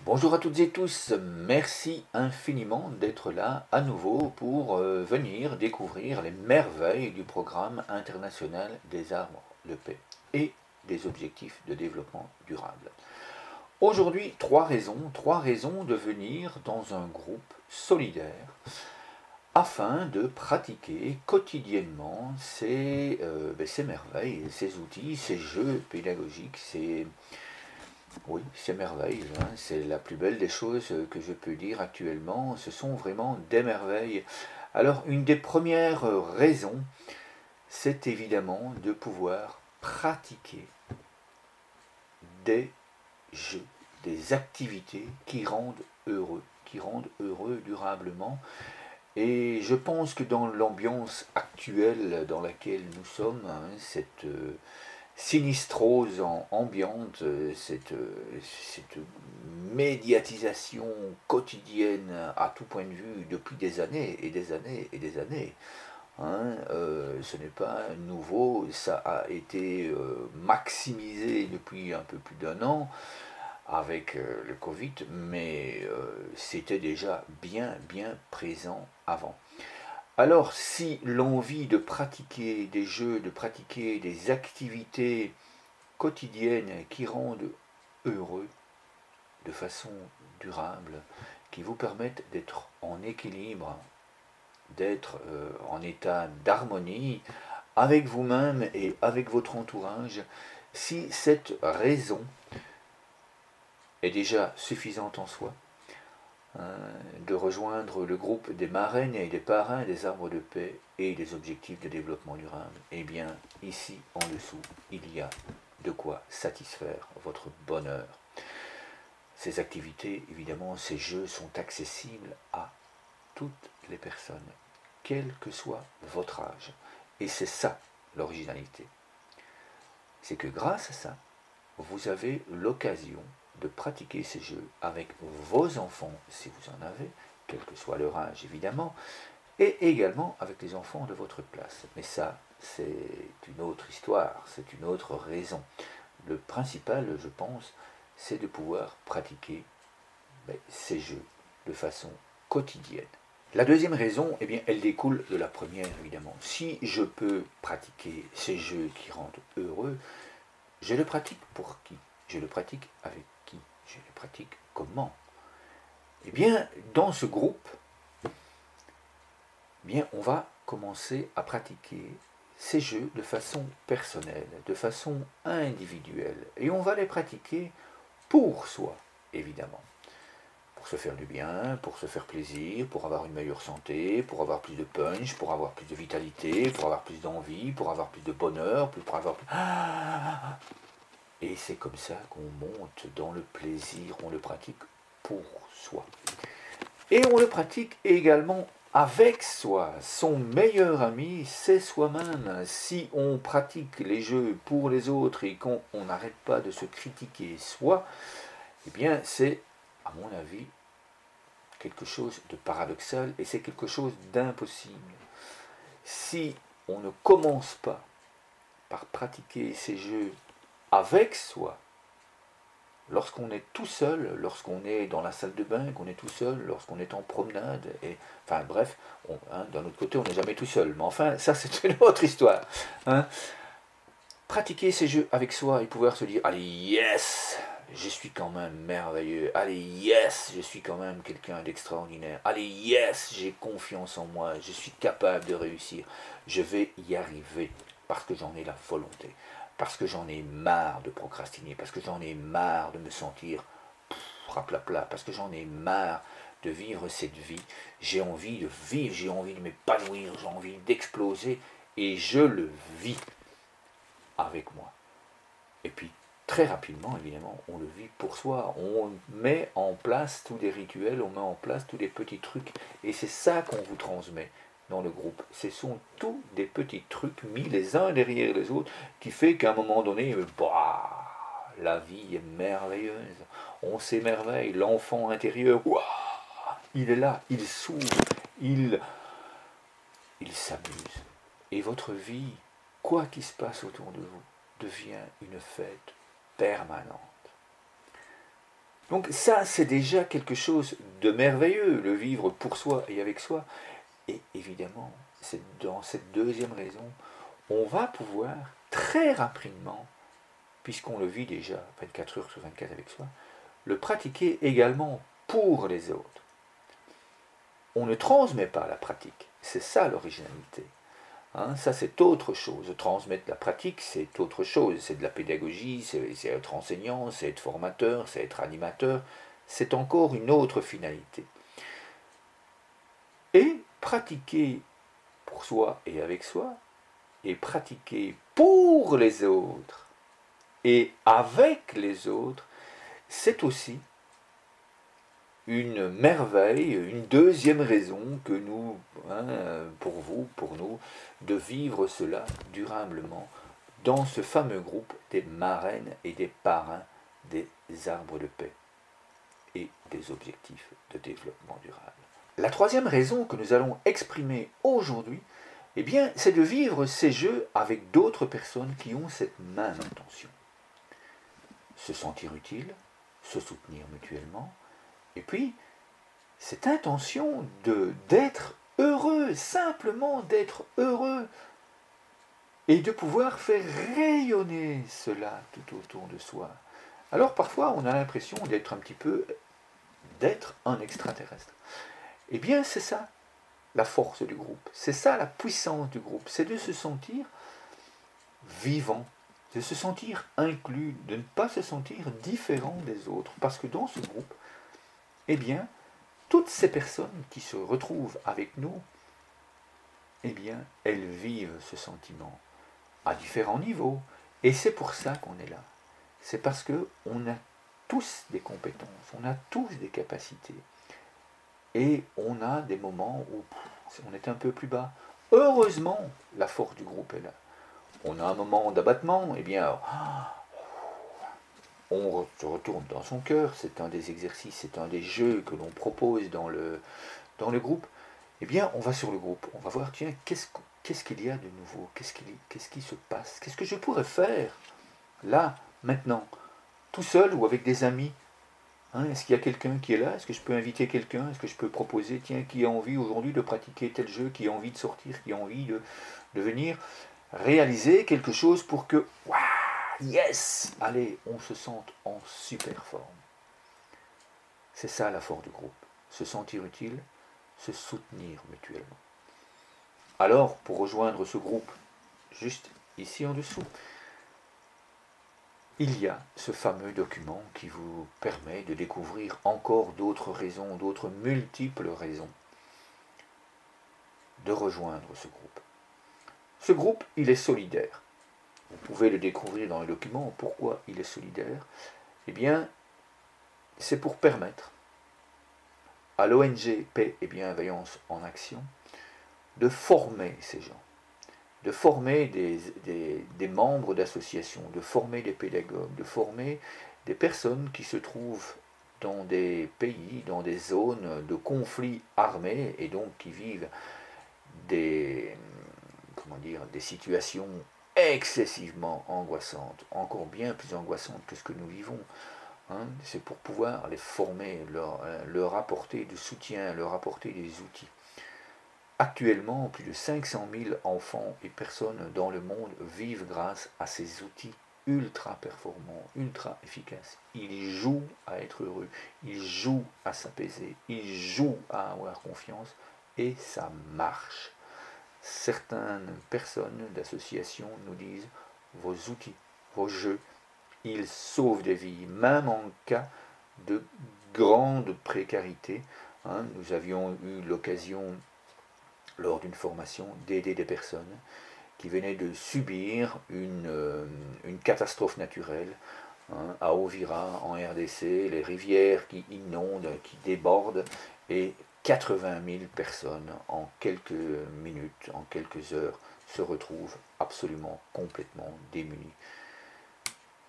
Bonjour à toutes et tous, merci infiniment d'être là à nouveau pour venir découvrir les merveilles du programme international des arbres de paix et des objectifs de développement durable. Aujourd'hui, trois raisons de venir dans un groupe solidaire afin de pratiquer quotidiennement ces merveilles, ces outils, ces jeux pédagogiques, ces merveilles, hein, c'est la plus belle des choses que je peux dire actuellement, ce sont vraiment des merveilles. Alors une des premières raisons, c'est évidemment de pouvoir pratiquer des jeux, des activités qui rendent heureux durablement. Et je pense que dans l'ambiance actuelle dans laquelle nous sommes, hein, cette sinistrose ambiante, cette médiatisation quotidienne à tout point de vue depuis des années et des années et des années. Hein, ce n'est pas nouveau, ça a été maximisé depuis un peu plus d'un an avec le Covid, mais c'était déjà bien présent avant. Alors, si l'envie de pratiquer des jeux, de pratiquer des activités quotidiennes qui rendent heureux de façon durable, qui vous permettent d'être en équilibre, d'être en état d'harmonie avec vous-même et avec votre entourage, si cette raison est déjà suffisante en soi, de rejoindre le groupe des marraines et des parrains des arbres de paix et des objectifs de développement durable, eh bien, ici, en dessous, il y a de quoi satisfaire votre bonheur. Ces activités, évidemment, ces jeux sont accessibles à toutes les personnes, quel que soit votre âge. Et c'est ça, l'originalité. C'est que grâce à ça, vous avez l'occasion de pratiquer ces jeux avec vos enfants, si vous en avez, quel que soit leur âge évidemment, et également avec les enfants de votre classe. Mais ça, c'est une autre histoire, c'est une autre raison. Le principal, je pense, c'est de pouvoir pratiquer ces jeux de façon quotidienne. La deuxième raison, eh bien, elle découle de la première, évidemment. Si je peux pratiquer ces jeux qui rendent heureux, je le pratique pour qui? Je le pratique avec qui? Je le pratique comment? Eh bien, dans ce groupe, eh bien, on va commencer à pratiquer ces jeux de façon personnelle, de façon individuelle. Et on va les pratiquer pour soi, évidemment. Pour se faire du bien, pour se faire plaisir, pour avoir une meilleure santé, pour avoir plus de punch, pour avoir plus de vitalité, pour avoir plus d'envie, pour avoir plus de bonheur, pour avoir plus... Et c'est comme ça qu'on monte dans le plaisir, on le pratique pour soi. Et on le pratique également avec soi. Son meilleur ami, c'est soi-même. Si on pratique les jeux pour les autres et qu'on n'arrête pas de se critiquer soi, eh bien c'est, à mon avis, quelque chose de paradoxal et c'est quelque chose d'impossible. Si on ne commence pas par pratiquer ces jeux avec soi, lorsqu'on est tout seul, lorsqu'on est dans la salle de bain, qu'on est tout seul, lorsqu'on est en promenade, et enfin bref, d'un autre côté on n'est jamais tout seul, mais enfin ça c'est une autre histoire. Hein. Pratiquer ces jeux avec soi et pouvoir se dire allez yes, je suis quand même merveilleux, allez yes, je suis quand même quelqu'un d'extraordinaire, allez yes, j'ai confiance en moi, je suis capable de réussir, je vais y arriver parce que j'en ai la volonté, parce que j'en ai marre de procrastiner, parce que j'en ai marre de me sentir raplapla, parce que j'en ai marre de vivre cette vie, j'ai envie de vivre, j'ai envie de m'épanouir, j'ai envie d'exploser et je le vis avec moi. Et puis très rapidement, évidemment, on le vit pour soi. On met en place tous des rituels, on met en place tous des petits trucs. Et c'est ça qu'on vous transmet dans le groupe. Ce sont tous des petits trucs mis les uns derrière les autres qui fait qu'à un moment donné, la vie est merveilleuse. On s'émerveille. L'enfant intérieur, il est là, il s'ouvre, il, il s'amuse. Et votre vie, quoi qu'il se passe autour de vous, devient une fête permanente. Donc ça, c'est déjà quelque chose de merveilleux, le vivre pour soi et avec soi. Et évidemment, c'est dans cette deuxième raison, on va pouvoir très rapidement, puisqu'on le vit déjà 24 heures sur 24 avec soi, le pratiquer également pour les autres. On ne transmet pas la pratique, c'est ça l'originalité. Hein, ça c'est autre chose. Transmettre la pratique, c'est autre chose. C'est de la pédagogie, c'est être enseignant, c'est être formateur, c'est être animateur. C'est encore une autre finalité. Et pratiquer pour soi et avec soi, et pratiquer pour les autres et avec les autres, c'est aussi une merveille, une deuxième raison que nous, pour vous, pour nous, de vivre cela durablement dans ce fameux groupe des marraines et des parrains des arbres de paix et des objectifs de développement durable. La troisième raison que nous allons exprimer aujourd'hui, eh bien, c'est de vivre ces jeux avec d'autres personnes qui ont cette même intention. Se sentir utile, se soutenir mutuellement, et puis cette intention d'être heureux, simplement d'être heureux, et de pouvoir faire rayonner cela tout autour de soi. Alors parfois on a l'impression d'être un petit peu, d'être un extraterrestre. Eh bien c'est ça la force du groupe, c'est ça la puissance du groupe, c'est de se sentir vivant, de se sentir inclus, de ne pas se sentir différent des autres. Parce que dans ce groupe, eh bien, toutes ces personnes qui se retrouvent avec nous, eh bien, elles vivent ce sentiment à différents niveaux. Et c'est pour ça qu'on est là. C'est parce qu'on a tous des compétences, on a tous des capacités. Et on a des moments où on est un peu plus bas. Heureusement, la force du groupe est là. On a un moment d'abattement, eh bien, on se retourne dans son cœur, c'est un des exercices, c'est un des jeux que l'on propose dans le groupe. Eh bien, on va sur le groupe, on va voir, tiens, qu'est-ce qu'il y a de nouveau, qu'est-ce qui se passe, qu'est-ce que je pourrais faire, là, maintenant, tout seul ou avec des amis. Est-ce qu'il y a quelqu'un qui est là? Est-ce que je peux inviter quelqu'un? Est-ce que je peux proposer, tiens, qui a envie aujourd'hui de pratiquer tel jeu, qui a envie de sortir, qui a envie de venir réaliser quelque chose pour que, waouh, yes, allez, on se sente en super forme. C'est ça la force du groupe, se sentir utile, se soutenir mutuellement. Alors, pour rejoindre ce groupe, juste ici en dessous, il y a ce fameux document qui vous permet de découvrir encore d'autres raisons, d'autres multiples raisons de rejoindre ce groupe. Ce groupe, il est solidaire. Vous pouvez le découvrir dans le document. Pourquoi il est solidaire? Eh bien, c'est pour permettre à l'ONG Paix et Bienveillance en Action de former ces gens, de former des membres d'associations, de former des pédagogues, de former des personnes qui se trouvent dans des pays, dans des zones de conflits armés et donc qui vivent des situations excessivement angoissantes, encore bien plus angoissantes que ce que nous vivons. C'est pour pouvoir les former, leur apporter du soutien, leur apporter des outils. Actuellement, plus de 500 000 enfants et personnes dans le monde vivent grâce à ces outils ultra performants, ultra efficaces. Ils jouent à être heureux, ils jouent à s'apaiser, ils jouent à avoir confiance et ça marche. Certaines personnes d'associations nous disent vos outils, vos jeux, ils sauvent des vies, même en cas de grande précarité. Nous avions eu l'occasion lors d'une formation d'aider des personnes qui venaient de subir une catastrophe naturelle à Ovira en RDC, les rivières qui inondent, qui débordent, et 80 000 personnes en quelques minutes, en quelques heures, se retrouvent absolument complètement démunies.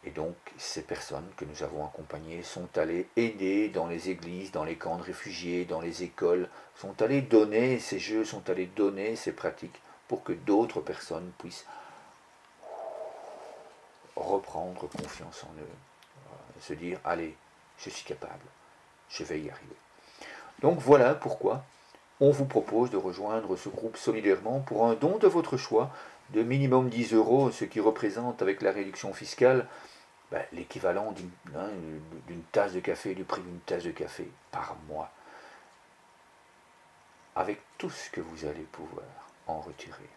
Et donc, ces personnes que nous avons accompagnées sont allées aider dans les églises, dans les camps de réfugiés, dans les écoles, sont allées donner ces jeux, sont allées donner ces pratiques pour que d'autres personnes puissent reprendre confiance en eux. Se dire, allez, je suis capable, je vais y arriver. Donc voilà pourquoi on vous propose de rejoindre ce groupe solidairement pour un don de votre choix de minimum 10 euros, ce qui représente avec la réduction fiscale l'équivalent d'une tasse de café, du prix d'une tasse de café par mois. Avec tout ce que vous allez pouvoir en retirer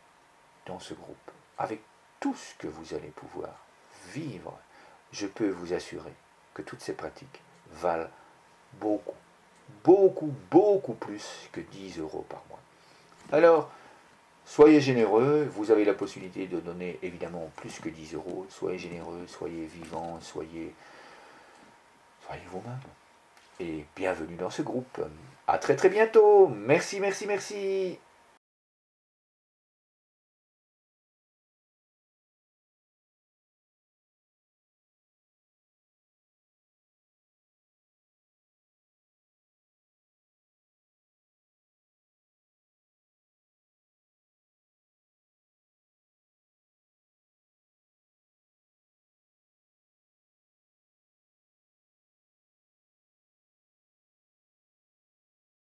dans ce groupe, avec tout ce que vous allez pouvoir vivre, je peux vous assurer que toutes ces pratiques valent beaucoup, beaucoup, beaucoup plus que 10 euros par mois. Alors, soyez généreux, vous avez la possibilité de donner évidemment plus que 10 euros, soyez généreux, soyez vivants, soyez vous-même. Et bienvenue dans ce groupe. À très très bientôt. Merci, merci, merci.